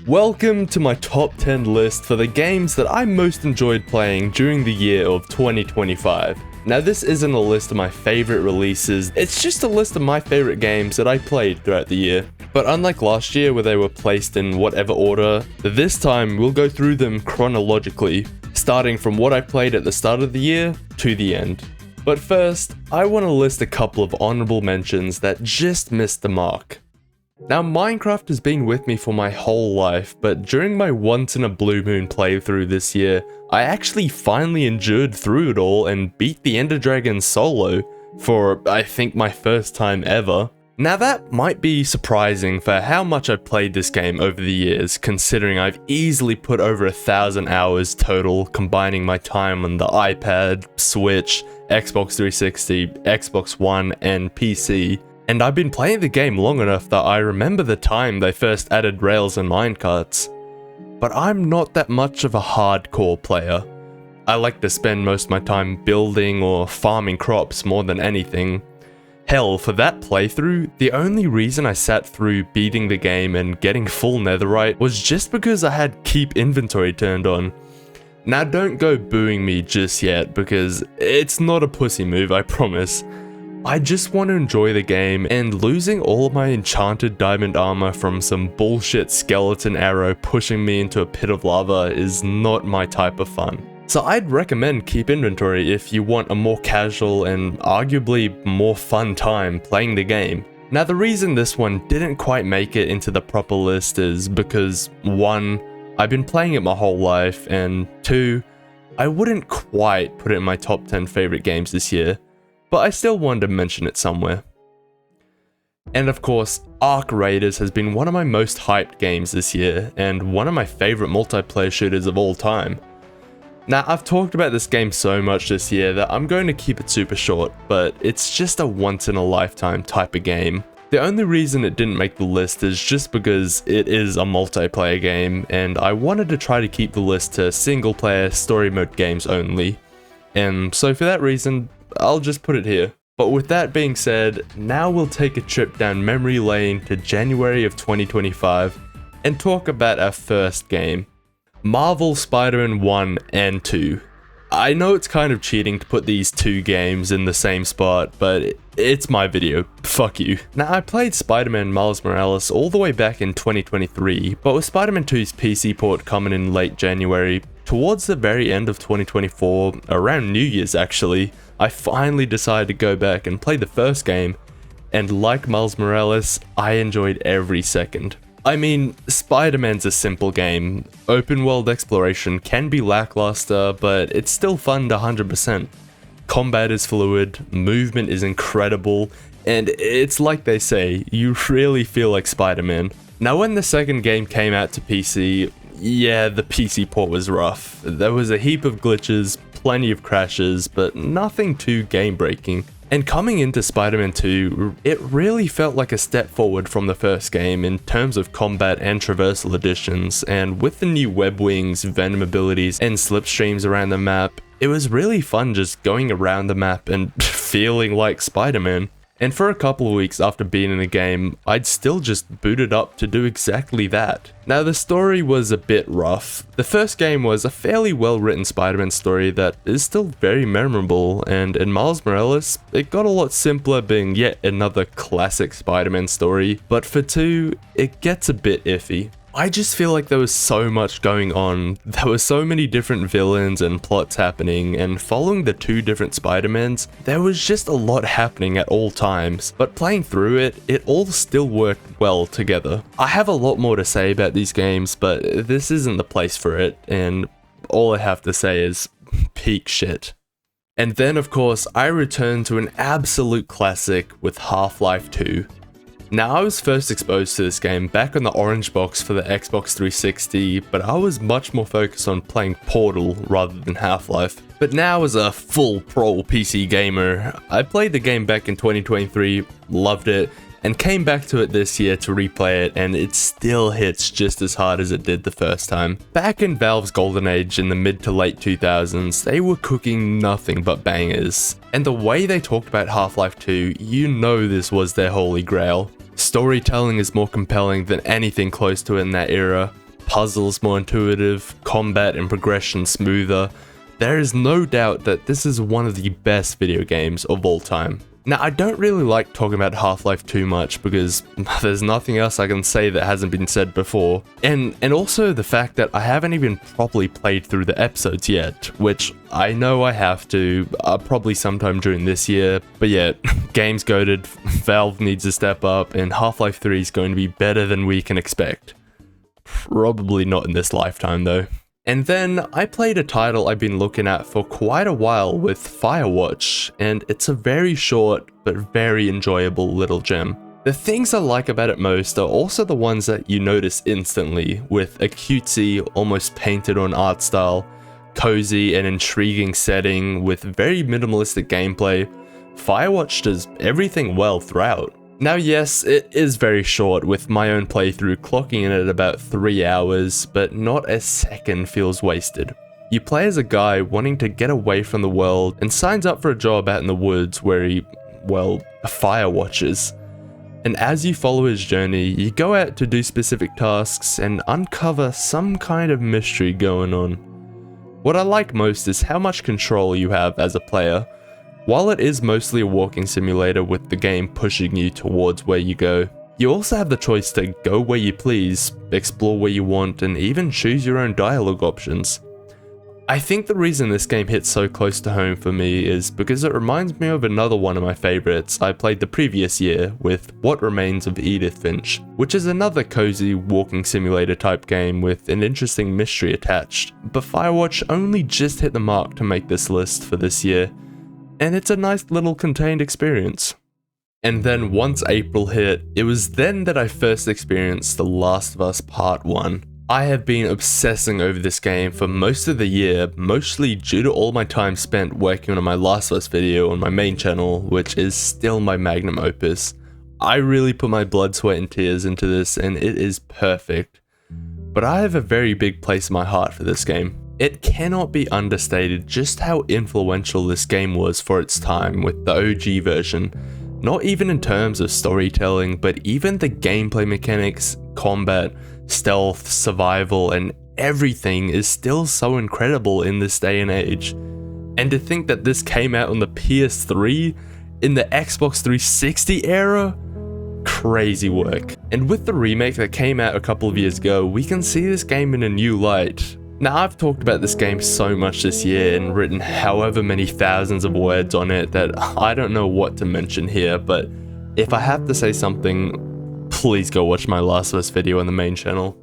Welcome to my top 10 list for the games that I most enjoyed playing during the year of 2025. Now this isn't a list of my favorite releases, it's just a list of my favorite games that I played throughout the year. But unlike last year where they were placed in whatever order, this time we'll go through them chronologically, starting from what I played at the start of the year to the end. But first, I want to list a couple of honorable mentions that just missed the mark. Now Minecraft has been with me for my whole life, but during my once in a blue moon playthrough this year, I actually finally endured through it all and beat the Ender Dragon solo for, I think, my first time ever. Now that might be surprising for how much I've played this game over the years, considering I've easily put over 1,000 hours total, combining my time on the iPad, Switch, Xbox 360, Xbox One, and PC. And I've been playing the game long enough that I remember the time they first added rails and minecarts. But I'm not that much of a hardcore player. I like to spend most of my time building or farming crops more than anything. Hell, for that playthrough, the only reason I sat through beating the game and getting full netherite was just because I had keep inventory turned on. Now don't go booing me just yet, because it's not a pussy move, I promise. I just want to enjoy the game, and losing all of my enchanted diamond armor from some bullshit skeleton arrow pushing me into a pit of lava is not my type of fun. So I'd recommend keep inventory if you want a more casual and arguably more fun time playing the game. Now the reason this one didn't quite make it into the proper list is because 1, I've been playing it my whole life, and 2, I wouldn't quite put it in my top 10 favorite games this year. But I still wanted to mention it somewhere. And of course, Ark Raiders has been one of my most hyped games this year, and one of my favorite multiplayer shooters of all time. Now, I've talked about this game so much this year that I'm going to keep it super short, but it's just a once-in-a-lifetime type of game. The only reason it didn't make the list is just because it is a multiplayer game, and I wanted to try to keep the list to single-player story mode games only. And so for that reason, I'll just put it here. But with that being said, now we'll take a trip down memory lane to January of 2025 and talk about our first game, Marvel Spider-Man 1 and 2. I know it's kind of cheating to put these two games in the same spot, but it's my video, fuck you. Now I played Spider-Man Miles Morales all the way back in 2023, but with Spider-Man 2's PC port coming in late January, towards the very end of 2024, around New Year's actually, I finally decided to go back and play the first game, and like Miles Morales, I enjoyed every second. I mean, Spider-Man's a simple game. Open world exploration can be lackluster, but it's still fun to 100%. Combat is fluid, movement is incredible, and it's like they say, you really feel like Spider-Man. Now when the second game came out to PC, yeah, the PC port was rough. There was a heap of glitches, plenty of crashes, but nothing too game-breaking. And coming into Spider-Man 2, it really felt like a step forward from the first game in terms of combat and traversal additions, and with the new web wings, venom abilities, and slipstreams around the map, it was really fun just going around the map and feeling like Spider-Man. And for a couple of weeks after being in the game, I'd still just booted up to do exactly that. Now the story was a bit rough. The first game was a fairly well written Spider-Man story that is still very memorable, and in Miles Morales, it got a lot simpler being yet another classic Spider-Man story, but for 2, it gets a bit iffy. I just feel like there was so much going on. There were so many different villains and plots happening, and following the 2 different Spider-Mans, there was just a lot happening at all times. But playing through it, it all still worked well together. I have a lot more to say about these games, but this isn't the place for it, and all I have to say is peak shit. And then of course, I returned to an absolute classic with Half-Life 2. Now I was first exposed to this game back on the orange box for the Xbox 360, but I was much more focused on playing Portal rather than Half-Life. But now as a full pro PC gamer, I played the game back in 2023, loved it, and came back to it this year to replay it, and it still hits just as hard as it did the first time. Back in Valve's golden age in the mid to late 2000s, they were cooking nothing but bangers. And the way they talked about Half-Life 2, you know this was their holy grail. Storytelling is more compelling than anything close to it in that era. puzzles more intuitive, combat and progression smoother, there is no doubt that this is one of the best video games of all time. Now, I don't really like talking about Half-Life too much because there's nothing else I can say that hasn't been said before. And also the fact that I haven't even properly played through the episodes yet, which I know I have to, probably sometime during this year. But yeah, game's goated, Valve needs to step up, and Half-Life 3 is going to be better than we can expect. Probably not in this lifetime though. And then I played a title I've been looking at for quite a while with Firewatch, and it's a very short but very enjoyable little gem. The things I like about it most are also the ones that you notice instantly, with a cutesy, almost painted on art style, cozy and intriguing setting with very minimalistic gameplay. Firewatch does everything well throughout. Now yes, it is very short, with my own playthrough clocking in at about 3 hours, but not a second feels wasted. You play as a guy wanting to get away from the world and signs up for a job out in the woods where he, well, firewatches. And as you follow his journey, you go out to do specific tasks and uncover some kind of mystery going on. What I like most is how much control you have as a player. While it is mostly a walking simulator with the game pushing you towards where you go, you also have the choice to go where you please, explore where you want, and even choose your own dialogue options. I think the reason this game hits so close to home for me is because it reminds me of another one of my favorites I played the previous year with What Remains of Edith Finch, which is another cozy walking simulator type game with an interesting mystery attached. But Firewatch only just hit the mark to make this list for this year, and it's a nice little contained experience. And then once April hit, it was then that I first experienced The Last of Us Part 1. I have been obsessing over this game for most of the year, mostly due to all my time spent working on my Last of Us video on my main channel, which is still my magnum opus. I really put my blood, sweat and tears into this, and it is perfect. But I have a very big place in my heart for this game. It cannot be understated just how influential this game was for its time with the OG version. Not even in terms of storytelling, but even the gameplay mechanics, combat, stealth, survival, and everything is still so incredible in this day and age. And to think that this came out on the PS3 in the Xbox 360 era? Crazy work. And with the remake that came out a couple of years ago, we can see this game in a new light. Now, I've talked about this game so much this year and written however many thousands of words on it that I don't know what to mention here, but if I have to say something, please go watch my Last of Us video on the main channel.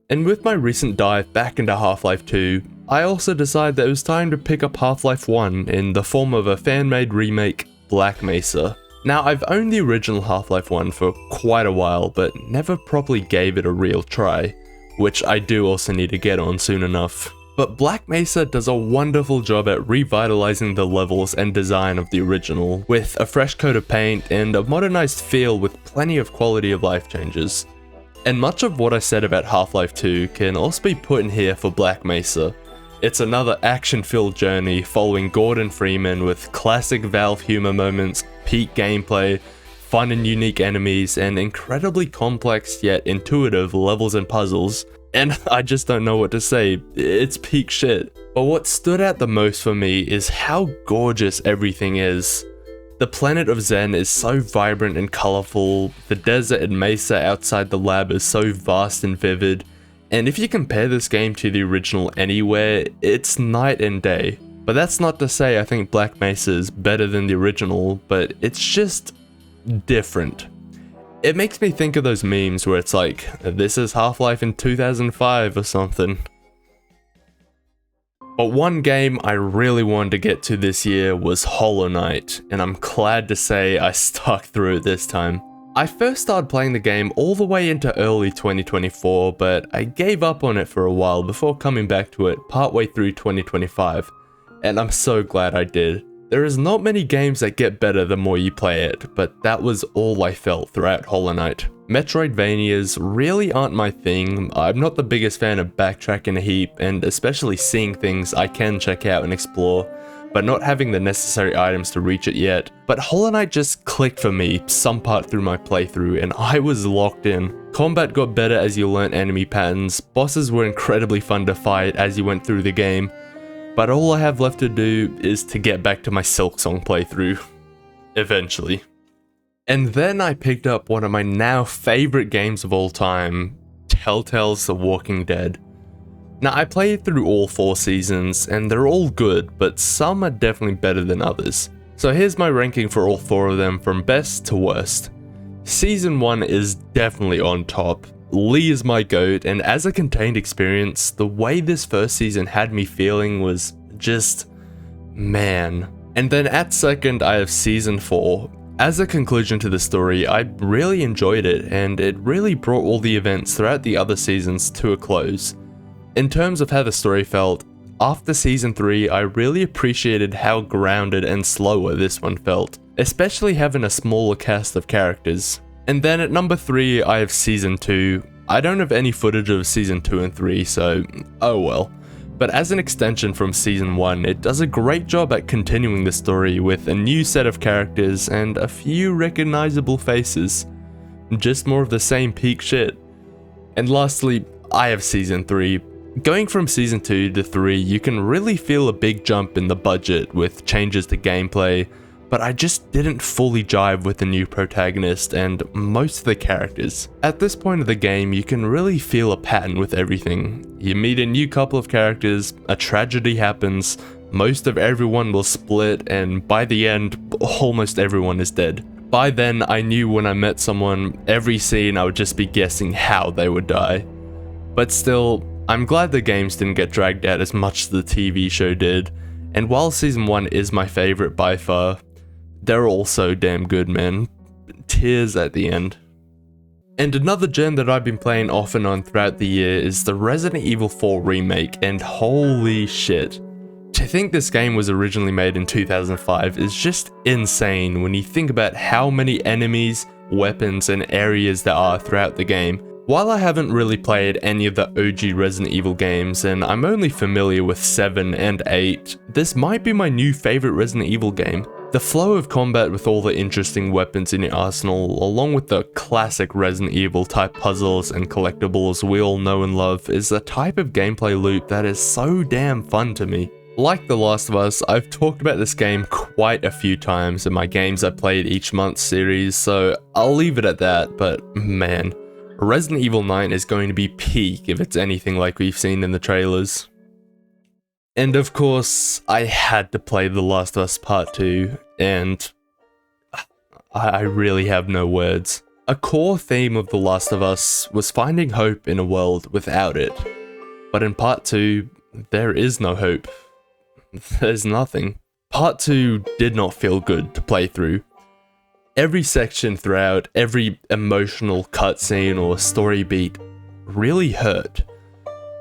And with my recent dive back into Half-Life 2, I also decided that it was time to pick up Half-Life 1 in the form of a fan-made remake, Black Mesa. Now, I've owned the original Half-Life 1 for quite a while, but never properly gave it a real try, which I do also need to get on soon enough. But Black Mesa does a wonderful job at revitalizing the levels and design of the original, with a fresh coat of paint and a modernized feel with plenty of quality of life changes. And much of what I said about Half-Life 2 can also be put in here for Black Mesa. It's another action-filled journey following Gordon Freeman with classic Valve humor moments, peak gameplay, fun and unique enemies, and incredibly complex yet intuitive levels and puzzles. And I just don't know what to say, it's peak shit. But what stood out the most for me is how gorgeous everything is. The planet of Zen is so vibrant and colourful, the desert and Mesa outside the lab is so vast and vivid, and if you compare this game to the original anywhere, it's night and day. But that's not to say I think Black Mesa is better than the original, but it's just different. It makes me think of those memes where it's like, this is Half-Life in 2005 or something. But one game I really wanted to get to this year was Hollow Knight, and I'm glad to say I stuck through it this time. I first started playing the game all the way into early 2024, but I gave up on it for a while before coming back to it partway through 2025, and I'm so glad I did. There is not many games that get better the more you play it, but that was all I felt throughout Hollow Knight. Metroidvanias really aren't my thing. I'm not the biggest fan of backtracking a heap, and especially seeing things I can check out and explore. but not having the necessary items to reach it yet. But Hollow Knight just clicked for me some part through my playthrough, and I was locked in. Combat got better as you learnt enemy patterns, bosses were incredibly fun to fight as you went through the game, but all I have left to do is to get back to my Silksong playthrough. Eventually. And then I picked up one of my now favorite games of all time, Telltale's The Walking Dead. Now, I played through all 4 seasons, and they're all good, but some are definitely better than others. So here's my ranking for all 4 of them from best to worst. Season 1 is definitely on top. Lee is my GOAT, and as a contained experience, the way this first season had me feeling was just... man. And then at second, I have Season 4. As a conclusion to the story, I really enjoyed it, and it really brought all the events throughout the other seasons to a close. In terms of how the story felt, after Season 3, I really appreciated how grounded and slower this one felt, especially having a smaller cast of characters. And then at number 3, I have Season 2. I don't have any footage of Season 2 and 3, so oh well. But as an extension from Season 1, it does a great job at continuing the story with a new set of characters and a few recognizable faces. Just more of the same peak shit. And lastly, I have Season 3. Going from Season 2 to 3, you can really feel a big jump in the budget with changes to gameplay, but I just didn't fully jive with the new protagonist and most of the characters. At this point of the game, you can really feel a pattern with everything. You meet a new couple of characters, a tragedy happens, most of everyone will split, and by the end, almost everyone is dead. By then, I knew when I met someone, every scene I would just be guessing how they would die. But still, I'm glad the games didn't get dragged out as much as the TV show did, and while Season 1 is my favorite by far, they're all so damn good, man. Tears at the end. And another gem that I've been playing off and on throughout the year is the Resident Evil 4 remake, and holy shit. To think this game was originally made in 2005 is just insane when you think about how many enemies, weapons, and areas there are throughout the game. While I haven't really played any of the OG Resident Evil games, and I'm only familiar with 7 and 8, this might be my new favorite Resident Evil game. The flow of combat with all the interesting weapons in your arsenal, along with the classic Resident Evil type puzzles and collectibles we all know and love, is a type of gameplay loop that is so damn fun to me. Like The Last of Us, I've talked about this game quite a few times in my games I played each month series, so I'll leave it at that, but man, Resident Evil 9 is going to be peak if it's anything like we've seen in the trailers. And of course, I had to play The Last of Us Part 2, and I really have no words. A core theme of The Last of Us was finding hope in a world without it. But in Part 2, there is no hope. There's nothing. Part 2 did not feel good to play through. Every section throughout, every emotional cutscene or story beat really hurt.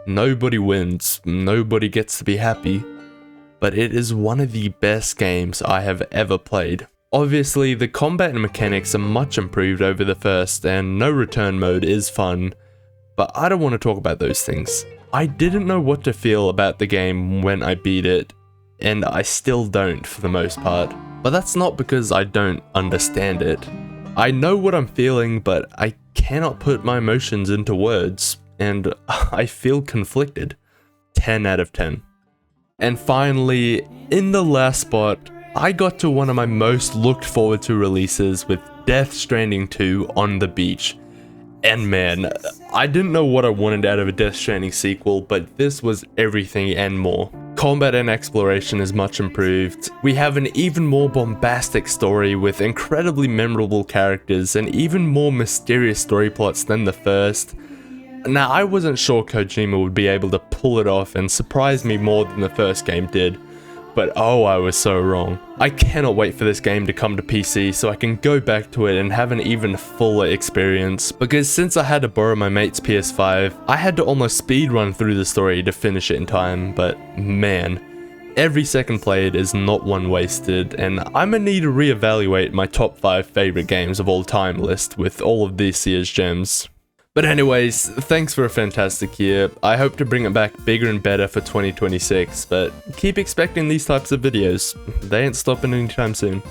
Nobody wins, nobody gets to be happy, but it is one of the best games I have ever played. Obviously, the combat and mechanics are much improved over the first, and no return mode is fun, but I don't want to talk about those things. I didn't know what to feel about the game when I beat it, and I still don't for the most part. But that's not because I don't understand it. I know what I'm feeling, but I cannot put my emotions into words, and I feel conflicted. 10 out of 10. And finally, in the last spot, I got to one of my most looked forward to releases with Death Stranding 2 on the beach. And man, I didn't know what I wanted out of a Death Stranding sequel, but this was everything and more. Combat and exploration is much improved. We have an even more bombastic story with incredibly memorable characters and even more mysterious story plots than the first. Now, I wasn't sure Kojima would be able to pull it off and surprise me more than the first game did, but oh, I was so wrong. I cannot wait for this game to come to PC so I can go back to it and have an even fuller experience, because since I had to borrow my mate's PS5, I had to almost speedrun through the story to finish it in time, but man, every second played is not one wasted, and I'ma need to reevaluate my top 5 favorite games of all time list with all of this year's gems. But anyways, thanks for a fantastic year. I hope to bring it back bigger and better for 2026, but keep expecting these types of videos. They ain't stopping anytime soon.